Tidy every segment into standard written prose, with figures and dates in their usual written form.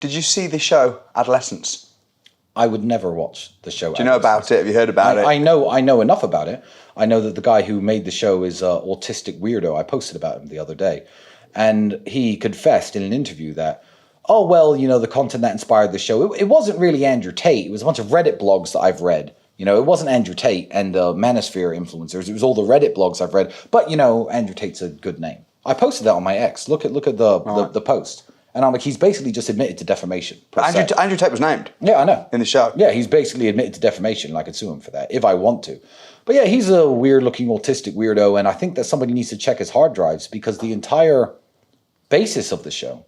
Did you see the show Adolescence? I would never watch the show. Do you know about it? Have you heard about it? I know enough about it. I know that the guy who made the show is an autistic weirdo. I posted about him the other day. And he confessed in an interview that, oh, well, the content that inspired the show, it wasn't really Andrew Tate. It was a bunch of Reddit blogs that I've read. It wasn't Andrew Tate and Manosphere influencers. It was all the Reddit blogs I've read. But, Andrew Tate's a good name. I posted that on my ex. Look at the post. And I'm like, he's basically just admitted to defamation. Andrew Tate was named. Yeah, I know. In the show. Yeah, he's basically admitted to defamation, and I could sue him for that if I want to. But yeah, he's a weird-looking autistic weirdo, and I think that somebody needs to check his hard drives because the entire basis of the show,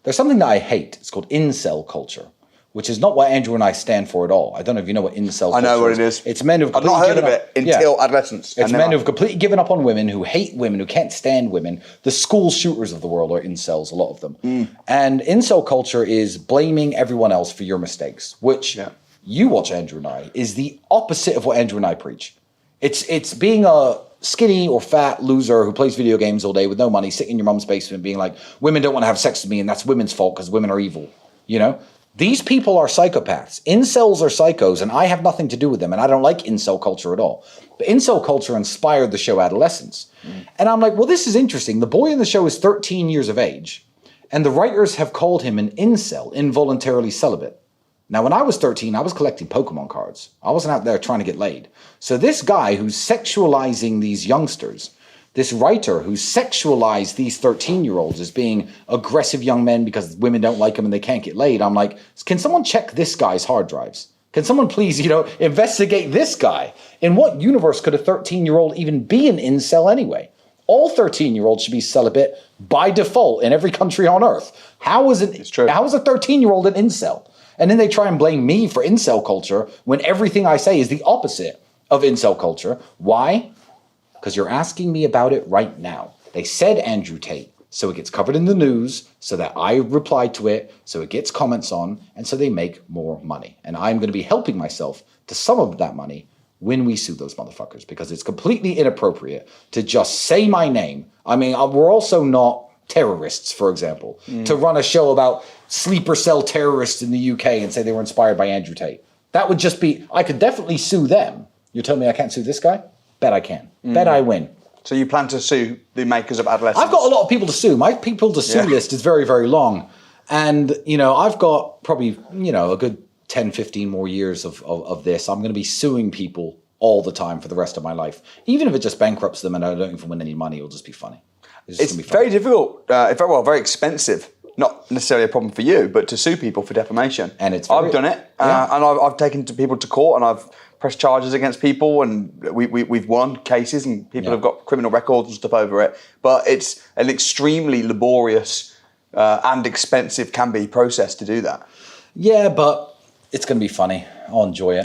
there's something that I hate. It's called incel culture, which is not what Andrew and I stand for at all. I don't know if you know what incel culture is. I know what it is. It's men who've I've not heard of it until Adolescence. It's men who've completely given up on women, who hate women, who can't stand women. The school shooters of the world are incels, a lot of them. And incel culture is blaming everyone else for your mistakes, which you watch Andrew and I, is the opposite of what Andrew and I preach. It's being a skinny or fat loser who plays video games all day with no money, sitting in your mum's basement being like, women don't want to have sex with me and that's women's fault because women are evil, These people are psychopaths. Incels are psychos, and I have nothing to do with them, and I don't like incel culture at all. But incel culture inspired the show Adolescence. And I'm like, well, this is interesting. The boy in the show is 13 years of age, and the writers have called him an incel, involuntarily celibate. Now, when I was 13, I was collecting Pokemon cards. I wasn't out there trying to get laid. So this guy who's sexualizing these youngsters, this writer who sexualized these 13-year-olds as being aggressive young men because women don't like them and they can't get laid. I'm like, can someone check this guy's hard drives? Can someone please, investigate this guy? In what universe could a 13-year-old even be an incel anyway? All 13-year-olds should be celibate by default in every country on earth. How is a 13-year-old an incel? And then they try and blame me for incel culture when everything I say is the opposite of incel culture. Why? Because you're asking me about it right now. They said Andrew Tate, so it gets covered in the news, so that I reply to it, so it gets comments on, and so they make more money. And I'm going to be helping myself to some of that money when we sue those motherfuckers, because it's completely inappropriate to just say my name. I mean, we're also not terrorists, for example, to run a show about sleeper cell terrorists in the UK and say they were inspired by Andrew Tate. That would just be, I could definitely sue them. You're telling me I can't sue this guy? Bet I can. Bet I win. So you plan to sue the makers of Adolescence? I've got a lot of people to sue. My people to sue list is very, very long. And, I've got probably, a good 10, 15 more years of this. I'm going to be suing people all the time for the rest of my life. Even if it just bankrupts them and I don't even win any money, it'll just be funny. It's very difficult, very expensive. Not necessarily a problem for you, but to sue people for defamation. And I've done it, and I've taken people to court, and I've pressed charges against people, and we've won cases, and people have got criminal records and stuff over it. But it's an extremely laborious and expensive can be process to do that. Yeah, but it's going to be funny. I'll enjoy it.